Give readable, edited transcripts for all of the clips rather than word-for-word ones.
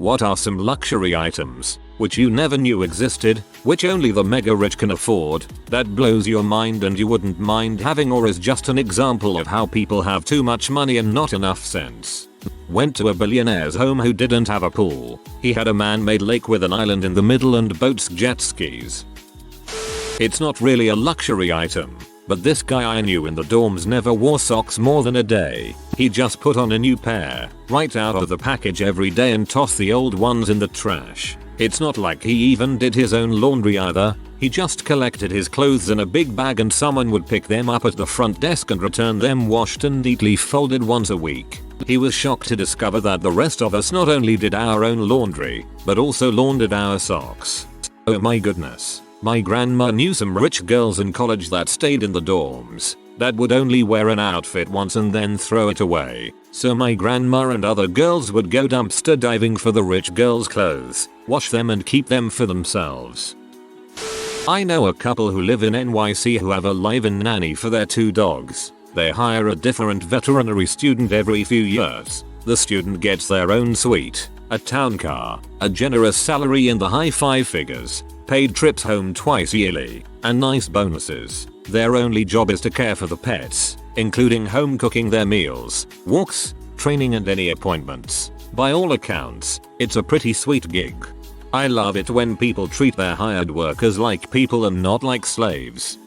What are some luxury items which you never knew existed, which only the mega rich can afford, that blows your mind and you wouldn't mind having, or is just an example of how people have too much money and not enough sense? Went to a billionaire's home who didn't have a pool. He had a man-made lake with an island in the middle and boats, jet skis. It's not really a luxury item, but this guy I knew in the dorms never wore socks more than a day. He just put on a new pair right out of the package every day and tossed the old ones in the trash. It's not like he even did his own laundry either. He just collected his clothes in a big bag and someone would pick them up at the front desk and return them washed and neatly folded once a week. He was shocked to discover that the rest of us not only did our own laundry, but also laundered our socks. Oh my goodness. My grandma knew some rich girls in college that stayed in the dorms that would only wear an outfit once and then throw it away. So my grandma and other girls would go dumpster diving for the rich girls' clothes, wash them and keep them for themselves. I know a couple who live in NYC who have a live-in nanny for their 2 dogs. They hire a different veterinary student every few years. The student gets their own suite, a town car, a generous salary in the high 5 figures, paid trips home twice yearly, and nice bonuses. Their only job is to care for the pets, including home cooking their meals, walks, training and any appointments. By all accounts, it's a pretty sweet gig. I love it when people treat their hired workers like people and not like slaves.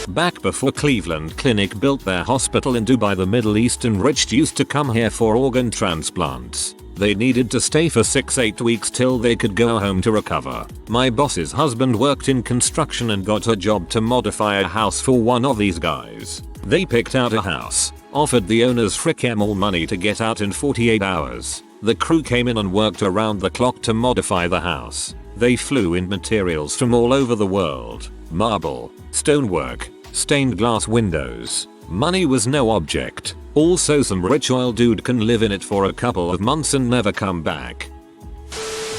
Back before Cleveland Clinic built their hospital in Dubai, the Middle Eastern rich used to come here for organ transplants. They needed to stay for 6-8 weeks till they could go home to recover. My boss's husband worked in construction and got a job to modify a house for one of these guys. They picked out a house, offered the owners frickin' money to get out in 48 hours. The crew came in and worked around the clock to modify the house. They flew in materials from all over the world. Marble, stonework, stained glass windows. Money was no object. Also, some rich oil dude can live in it for a couple of months and never come back.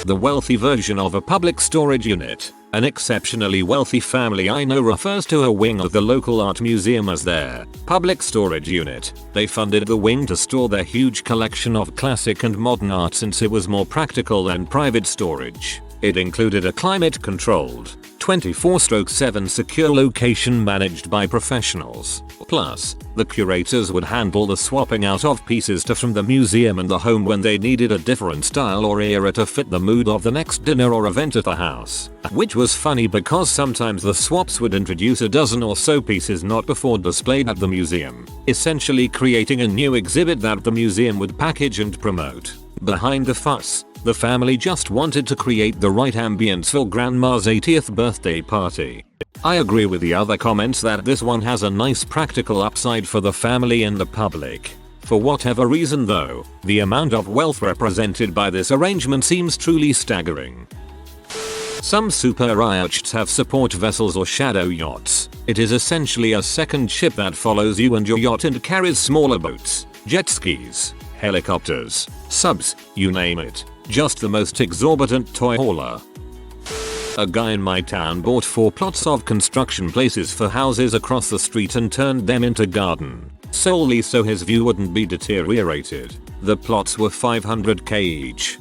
The wealthy version of a public storage unit. An exceptionally wealthy family I know refers to a wing of the local art museum as their public storage unit. They funded the wing to store their huge collection of classic and modern art since it was more practical than private storage. It included a climate-controlled, 24/7 secure location managed by professionals. Plus, the curators would handle the swapping out of pieces from the museum and the home when they needed a different style or era to fit the mood of the next dinner or event at the house. Which was funny because sometimes the swaps would introduce a dozen or so pieces not before displayed at the museum, essentially creating a new exhibit that the museum would package and promote. Behind the fuss, the family just wanted to create the right ambience for grandma's 80th birthday party. I agree with the other comments that this one has a nice practical upside for the family and the public. For whatever reason though, the amount of wealth represented by this arrangement seems truly staggering. Some super yachts have support vessels or shadow yachts. It is essentially a second ship that follows you and your yacht and carries smaller boats, jet skis, helicopters, subs, you name it. Just the most exorbitant toy hauler. A guy in my town bought 4 plots of construction places for houses across the street and turned them into garden, solely so his view wouldn't be deteriorated. The plots were $500k each.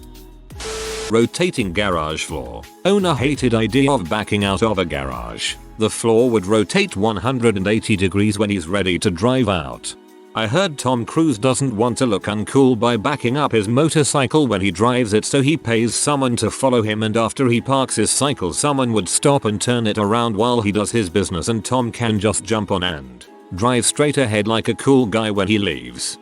Rotating garage floor. Owner hated idea of backing out of a garage. The floor would rotate 180 degrees when he's ready to drive out. I heard Tom Cruise doesn't want to look uncool by backing up his motorcycle when he drives it, so he pays someone to follow him, and after he parks his cycle someone would stop and turn it around while he does his business and Tom can just jump on and drive straight ahead like a cool guy when he leaves.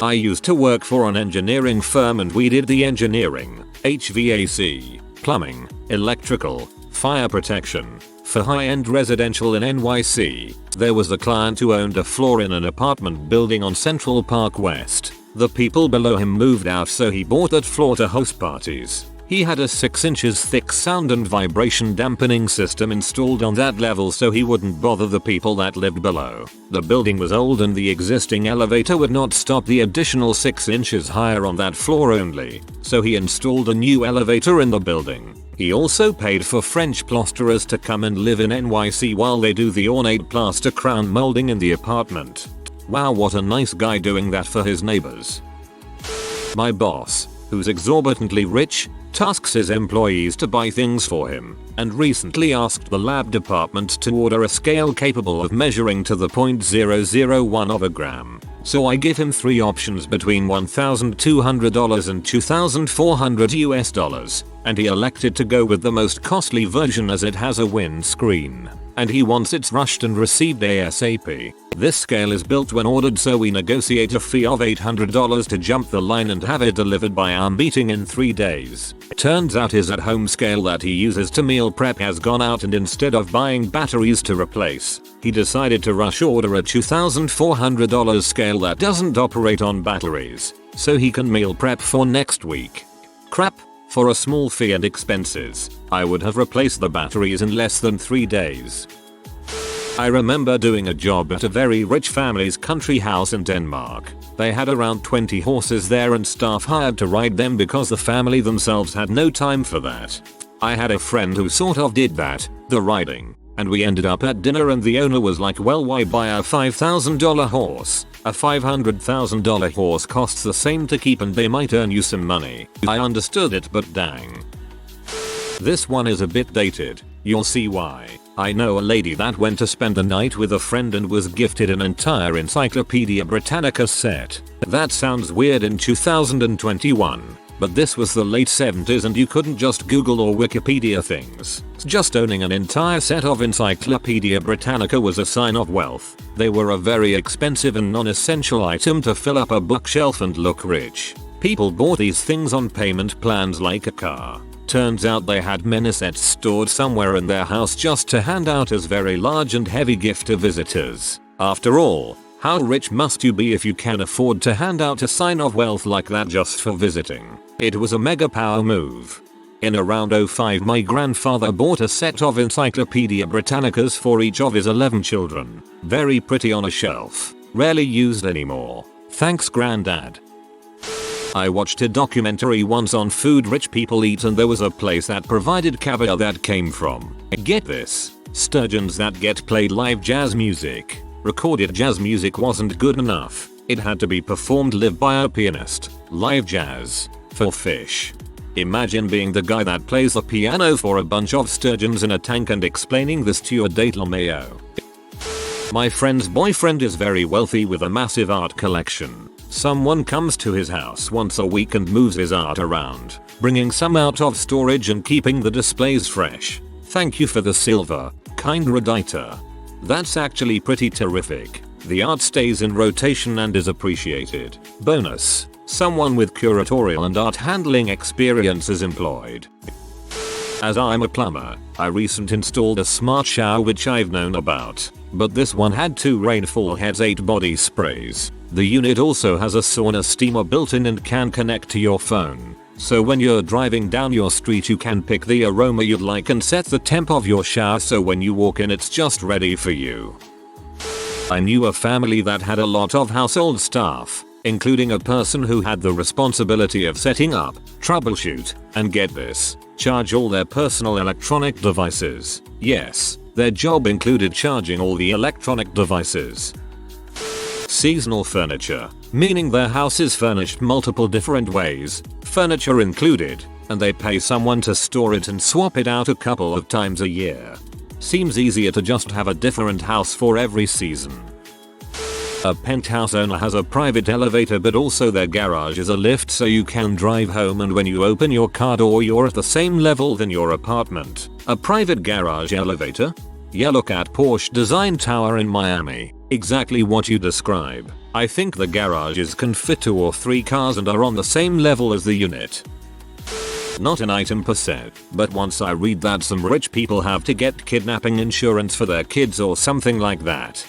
I used to work for an engineering firm and we did the engineering, HVAC, plumbing, electrical, fire protection, for high-end residential in NYC. There was a client who owned a floor in an apartment building on Central Park West. The people below him moved out, so he bought that floor to host parties. He had a 6 inches thick sound and vibration dampening system installed on that level so he wouldn't bother the people that lived below. The building was old and the existing elevator would not stop the additional 6 inches higher on that floor only, so he installed a new elevator in the building. He also paid for French plasterers to come and live in NYC while they do the ornate plaster crown molding in the apartment. Wow, what a nice guy doing that for his neighbors. My boss, who's exorbitantly rich, tasks his employees to buy things for him, and recently asked the lab department to order a scale capable of measuring to the 0.001 of a gram. So I give him 3 options between $1,200 and $2,400 and he elected to go with the most costly version as it has a windscreen, and he wants it rushed and received ASAP. This scale is built when ordered, so we negotiate a fee of $800 to jump the line and have it delivered by our meeting in 3 days. Turns out his at-home scale that he uses to meal prep has gone out, and instead of buying batteries to replace, he decided to rush order a $2,400 scale that doesn't operate on batteries, so he can meal prep for next week. Crap. For a small fee and expenses, I would have replaced the batteries in less than 3 days. I remember doing a job at a very rich family's country house in Denmark. They had around 20 horses there and staff hired to ride them because the family themselves had no time for that. I had a friend who sort of did that, the riding, and we ended up at dinner and the owner was like, well, why buy a $5,000 horse? A $500,000 horse costs the same to keep and they might earn you some money. I understood it, but dang. This one is a bit dated. You'll see why. I know a lady that went to spend the night with a friend and was gifted an entire Encyclopedia Britannica set. That sounds weird in 2021. But this was the late 70s and you couldn't just Google or Wikipedia things. Just owning an entire set of Encyclopedia Britannica was a sign of wealth. They were a very expensive and non-essential item to fill up a bookshelf and look rich. People bought these things on payment plans like a car. Turns out they had many sets stored somewhere in their house just to hand out as very large and heavy gift to visitors. After all, how rich must you be if you can afford to hand out a sign of wealth like that just for visiting? It was a mega power move. In around 05, my grandfather bought a set of Encyclopedia Britannicas for each of his 11 children. Very pretty on a shelf. Rarely used anymore. Thanks, Granddad. I watched a documentary once on food rich people eat, and there was a place that provided caviar that came from, get this, sturgeons that get played live jazz music. Recorded jazz music wasn't good enough. It had to be performed live by a pianist. Live jazz. For fish. Imagine being the guy that plays the piano for a bunch of sturgeons in a tank and explaining this to your date LMAO. My friend's boyfriend is very wealthy with a massive art collection. Someone comes to his house once a week and moves his art around, bringing some out of storage and keeping the displays fresh. Thank you for the silver, kind Redditor. That's actually pretty terrific. The art stays in rotation and is appreciated. Bonus. Someone with curatorial and art handling experience is employed. As I'm a plumber, I recently installed a smart shower which I've known about, but this one had 2 rainfall heads, 8 body sprays. The unit also has a sauna steamer built in and can connect to your phone. So when you're driving down your street you can pick the aroma you'd like and set the temp of your shower so when you walk in it's just ready for you. I knew a family that had a lot of household staff, including a person who had the responsibility of setting up, troubleshoot, and get this, charge all their personal electronic devices. Yes, their job included charging all the electronic devices. Seasonal furniture, meaning their house is furnished multiple different ways, furniture included, and they pay someone to store it and swap it out a couple of times a year. Seems easier to just have a different house for every season. A penthouse owner has a private elevator, but also their garage is a lift so you can drive home, and when you open your car door you're at the same level than your apartment. A private garage elevator? Yeah, look at Porsche Design Tower in Miami. Exactly what you describe. I think the garages can fit 2 or 3 cars and are on the same level as the unit. Not an item per se, but once I read that some rich people have to get kidnapping insurance for their kids or something like that.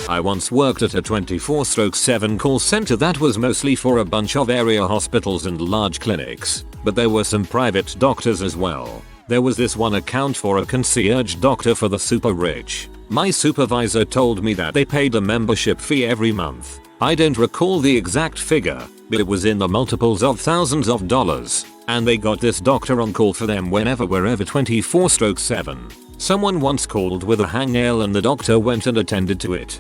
I once worked at a 24/7 call center that was mostly for a bunch of area hospitals and large clinics, but there were some private doctors as well. There was this one account for a concierge doctor for the super rich. My supervisor told me that they paid a membership fee every month. I don't recall the exact figure, but it was in the multiples of thousands of dollars, and they got this doctor on call for them wherever 24/7. Someone once called with a hangnail and the doctor went and attended to it.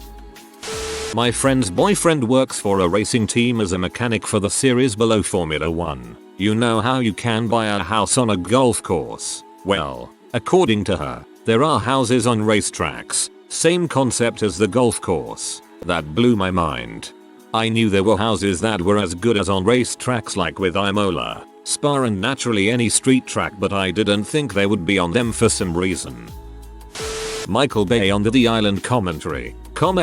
My friend's boyfriend works for a racing team as a mechanic for the series below Formula 1. You know how you can buy a house on a golf course? Well, according to her, there are houses on racetracks. Same concept as the golf course. That blew my mind. I knew there were houses that were as good as on racetracks like with Imola, Spa and naturally any street track, but I didn't think they would be on them for some reason. Michael Bay on the Island commentary,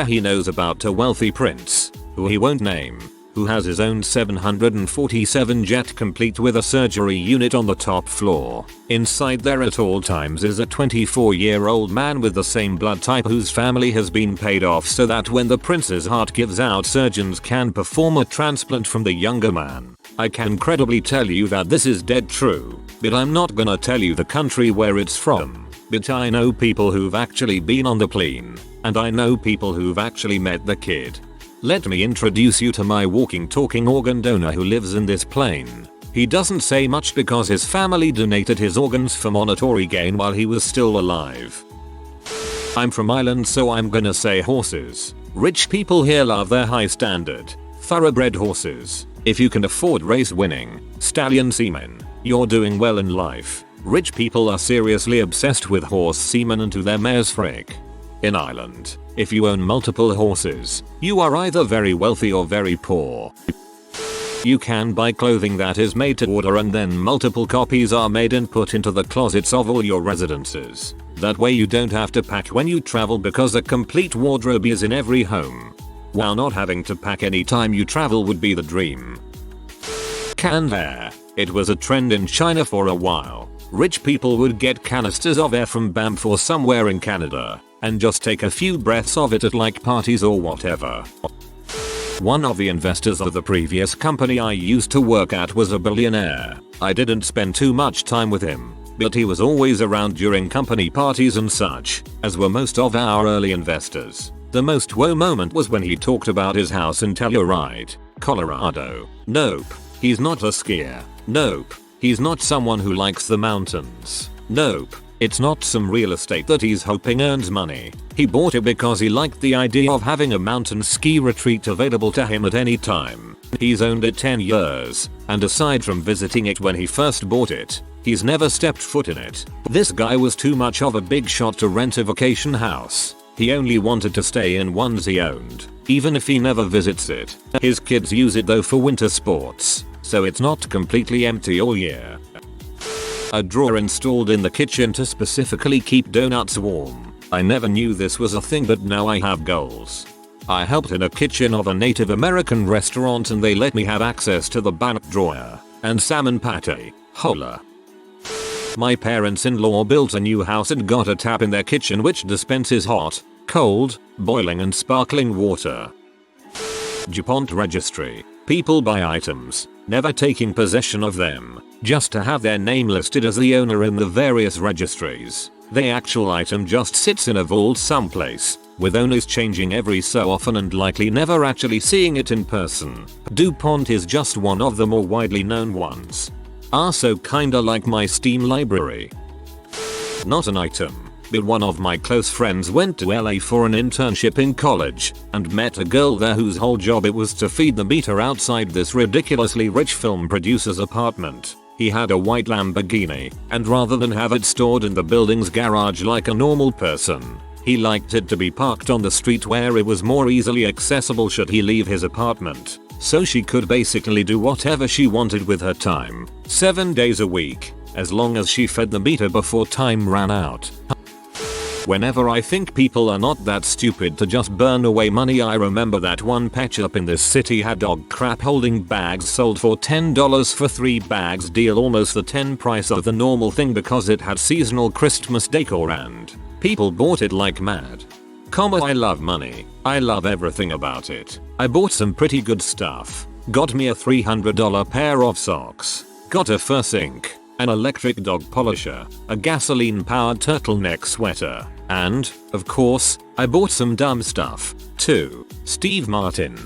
he knows about a wealthy prince, who he won't name, who has his own 747 jet complete with a surgery unit on the top floor. Inside there at all times is a 24-year-old man with the same blood type whose family has been paid off so that when the prince's heart gives out, surgeons can perform a transplant from the younger man. I can credibly tell you that this is dead true, but I'm not gonna tell you the country where it's from. But I know people who've actually been on the plane, and I know people who've actually met the kid. Let me introduce you to my walking talking organ donor who lives in this plane. He doesn't say much because his family donated his organs for monetary gain while he was still alive. I'm from Ireland, so I'm gonna say horses. Rich people here love their high standard, thoroughbred horses. If you can afford race winning, stallion semen, you're doing well in life. Rich people are seriously obsessed with horse semen and to their mares frick. In Ireland, if you own multiple horses, you are either very wealthy or very poor. You can buy clothing that is made to order and then multiple copies are made and put into the closets of all your residences. That way you don't have to pack when you travel because a complete wardrobe is in every home. While not having to pack any time you travel would be the dream. Canned air. It was a trend in China for a while. Rich people would get canisters of air from Banff or somewhere in Canada and just take a few breaths of it at like parties or whatever. One of the investors of the previous company I used to work at was a billionaire. I didn't spend too much time with him, but he was always around during company parties and such, as were most of our early investors. The most whoa moment was when he talked about his house in Telluride, Colorado. Nope, he's not a skier. Nope, he's not someone who likes the mountains. Nope, it's not some real estate that he's hoping earns money. He bought it because he liked the idea of having a mountain ski retreat available to him at any time. He's owned it 10 years, and aside from visiting it when he first bought it, he's never stepped foot in it. This guy was too much of a big shot to rent a vacation house. He only wanted to stay in ones he owned, even if he never visits it. His kids use it though for winter sports, so it's not completely empty all year. A drawer installed in the kitchen to specifically keep donuts warm. I never knew this was a thing, but now I have goals. I helped in a kitchen of a Native American restaurant and they let me have access to the bannock drawer and salmon pate. Hola. My parents-in-law built a new house and got a tap in their kitchen which dispenses hot, cold, boiling and sparkling water. DuPont registry. People buy items, never taking possession of them, just to have their name listed as the owner in the various registries. The actual item just sits in a vault someplace, with owners changing every so often and likely never actually seeing it in person. DuPont is just one of the more widely known ones. Also kinda like my Steam library. Not an item, but one of my close friends went to LA for an internship in college and met a girl there whose whole job it was to feed the meter outside this ridiculously rich film producer's apartment. He had a white Lamborghini, and rather than have it stored in the building's garage like a normal person, he liked it to be parked on the street where it was more easily accessible should he leave his apartment, so she could basically do whatever she wanted with her time, 7 days a week, as long as she fed the meter before time ran out. Whenever I think people are not that stupid to just burn away money, I remember that one pet shop in this city had dog crap holding bags sold for $10 for 3 bags deal, almost the 10 price of the normal thing because it had seasonal Christmas decor and people bought it like mad. I love money. I love everything about it. I bought some pretty good stuff. Got me a $300 pair of socks. Got a fur sink, an electric dog polisher, a gasoline-powered turtleneck sweater, and, of course, I bought some dumb stuff, too. Steve Martin.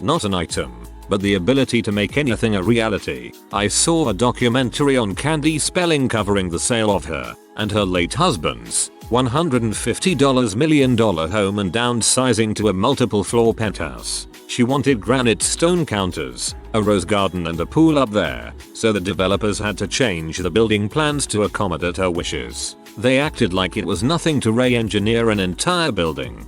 Not an item, but the ability to make anything a reality. I saw a documentary on Candy Spelling covering the sale of her and her late husband's $150 million home and downsizing to a multiple floor penthouse. She wanted granite stone counters, a rose garden and a pool up there, so the developers had to change the building plans to accommodate her wishes. They acted like it was nothing to re-engineer an entire building.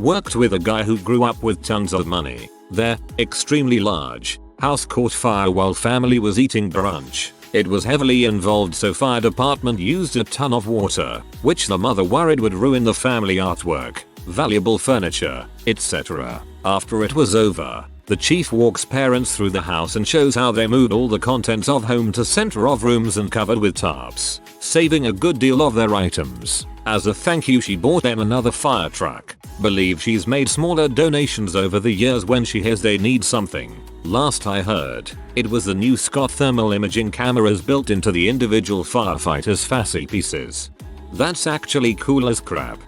Worked with a guy who grew up with tons of money. Their extremely large house caught fire while family was eating brunch. It was heavily involved, so fire department used a ton of water, which the mother worried would ruin the family artwork, valuable furniture, etc. After it was over, the chief walks parents through the house and shows how they moved all the contents of home to center of rooms and covered with tarps, saving a good deal of their items. As a thank you, she bought them another fire truck. Believe she's made smaller donations over the years when she hears they need something. Last I heard, it was the new Scott thermal imaging cameras built into the individual firefighters' fascie pieces. That's actually cool as crap.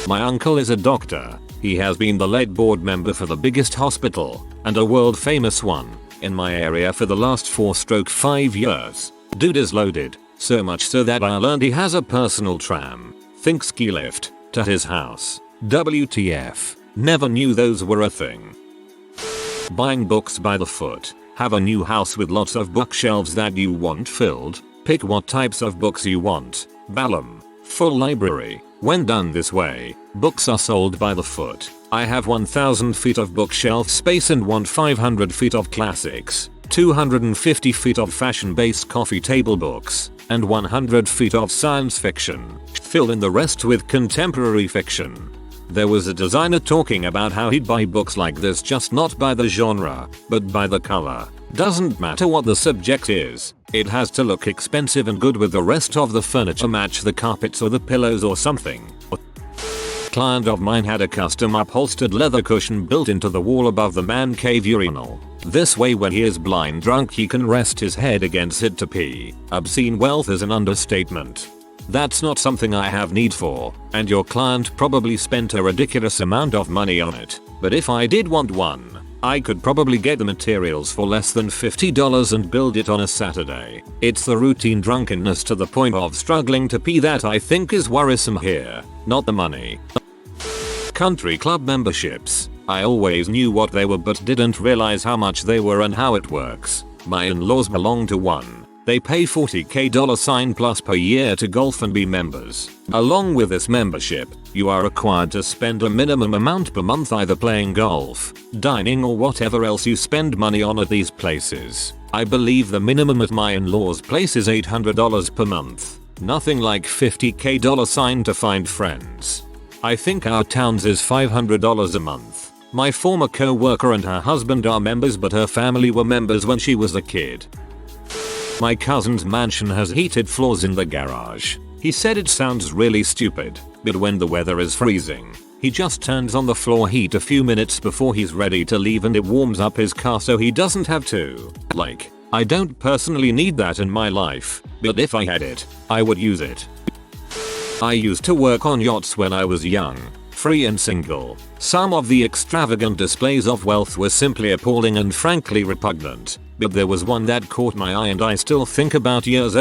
My uncle is a doctor. He has been the lead board member for the biggest hospital, and a world famous one, in my area for the last 4-5 years. Dude is loaded, so much so that I learned he has a personal tram, think ski lift, to his house. WTF, never knew those were a thing. Buying books by the foot. Have a new house with lots of bookshelves that you want filled. Pick what types of books you want. Ballum. Full library. When done this way, books are sold by the foot. I have 1000 feet of bookshelf space and want 500 feet of classics, 250 feet of fashion-based coffee table books, and 100 feet of science fiction. Fill in the rest with contemporary fiction. There was a designer talking about how he'd buy books like this just not by the genre, but by the color. Doesn't matter what the subject is, it has to look expensive and good with the rest of the furniture match the carpets or the pillows or something. Client of mine had a custom upholstered leather cushion built into the wall above the man cave urinal. This way when he is blind drunk he can rest his head against it to pee. Obscene wealth is an understatement. That's not something I have need for, and your client probably spent a ridiculous amount of money on it. But if I did want one, I could probably get the materials for less than $50 and build it on a Saturday. It's the routine drunkenness to the point of struggling to pee that I think is worrisome here, not the money. Country club memberships. I always knew what they were but didn't realize how much they were and how it works. My in-laws belong to one. They pay $40k plus per year to golf and be members. Along with this membership, you are required to spend a minimum amount per month either playing golf, dining or whatever else you spend money on at these places. I believe the minimum at my in-laws place is $800 per month. Nothing like $50k to find friends. I think our town's is $500 a month. My former co-worker and her husband are members but her family were members when she was a kid. My cousin's mansion has heated floors in the garage. He said it sounds really stupid, but when the weather is freezing, he just turns on the floor heat a few minutes before he's ready to leave and it warms up his car so he doesn't have to. Like, I don't personally need that in my life, but if I had it, I would use it. I used to work on yachts when I was young, free and single. Some of the extravagant displays of wealth were simply appalling and frankly repugnant. But there was one that caught my eye and I still think about years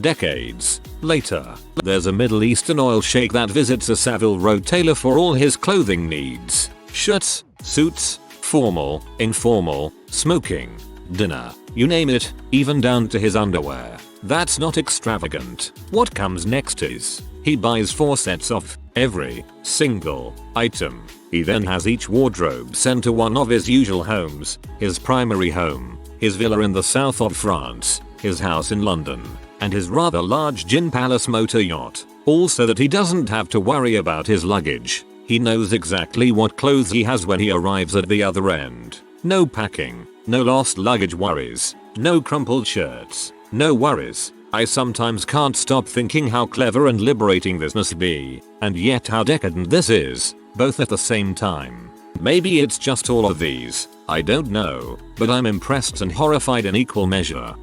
decades later. There's a Middle Eastern oil sheikh that visits a Savile Row tailor for all his clothing needs. Shirts, suits, formal, informal, smoking, dinner, you name it, even down to his underwear. That's not extravagant. What comes next is, he buys 4 sets of every single item. He then has each wardrobe sent to one of his usual homes, his primary home, his villa in the south of France, his house in London, and his rather large gin palace motor yacht, all so that he doesn't have to worry about his luggage. He knows exactly what clothes he has when he arrives at the other end. No packing, no lost luggage worries, no crumpled shirts, no worries. I sometimes can't stop thinking how clever and liberating this must be, and yet how decadent this is, both at the same time. Maybe it's just all of these, I don't know, but I'm impressed and horrified in equal measure.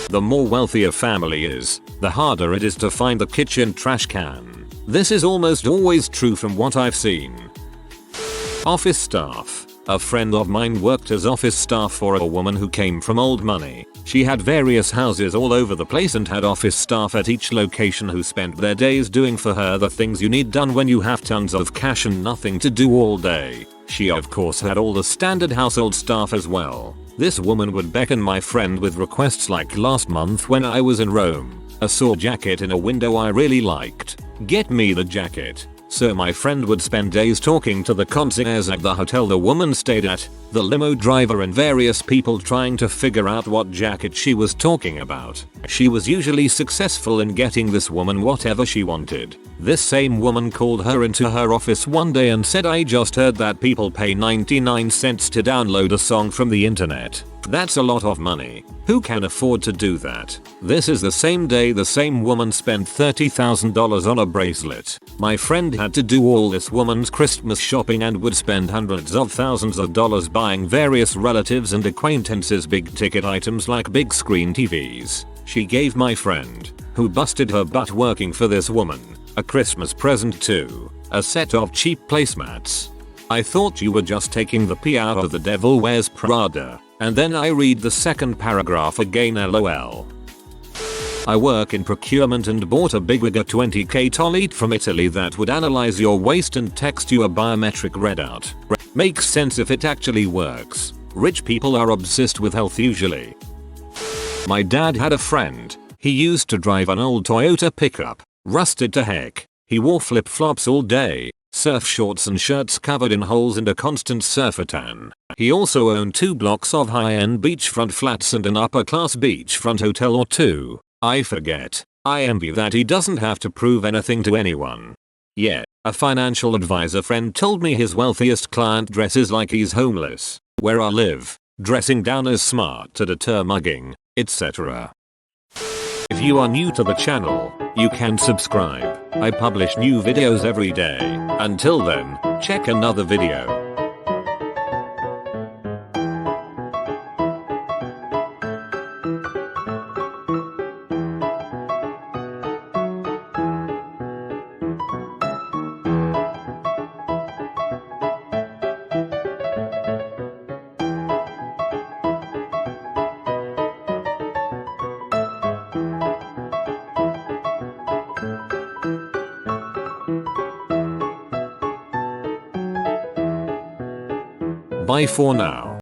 The more wealthy a family is, the harder it is to find the kitchen trash can. This is almost always true from what I've seen. Office staff. A friend of mine worked as office staff for a woman who came from old money. She had various houses all over the place and had office staff at each location who spent their days doing for her the things you need done when you have tons of cash and nothing to do all day. She of course had all the standard household stuff as well. This woman would beckon my friend with requests like last month when I was in Rome. I saw a jacket in a window I really liked. Get me the jacket. So my friend would spend days talking to the concierge at the hotel the woman stayed at, the limo driver and various people trying to figure out what jacket she was talking about. She was usually successful in getting this woman whatever she wanted. This same woman called her into her office one day and said, "I just heard that people pay 99 cents to download a song from the internet. That's a lot of money. Who can afford to do that?" This is the same day the same woman spent $30,000 on a bracelet. My friend had to do all this woman's Christmas shopping and would spend hundreds of thousands of dollars buying various relatives and acquaintances big ticket items like big screen TVs. She gave my friend, who busted her butt working for this woman, a Christmas present too, a set of cheap placemats. I thought you were just taking the pee out of The Devil Wears Prada. And then I read the second paragraph again, lol. I work in procurement and bought a bigwigger 20k toilet from Italy that would analyze your waste and text you a biometric readout. Makes sense if it actually works. Rich people are obsessed with health usually. My dad had a friend. He used to drive an old Toyota pickup, rusted to heck. He wore flip-flops all day, surf shorts and shirts covered in holes and a constant surfer tan. He also owned 2 blocks of high-end beachfront flats and an upper-class beachfront hotel or 2. I forget. I envy that he doesn't have to prove anything to anyone. Yeah, a financial advisor friend told me his wealthiest client dresses like he's homeless. Where I live, dressing down as smart to deter mugging, etc. If you are new to the channel, you can subscribe. I publish new videos every day. Until then, check another video. Bye for now.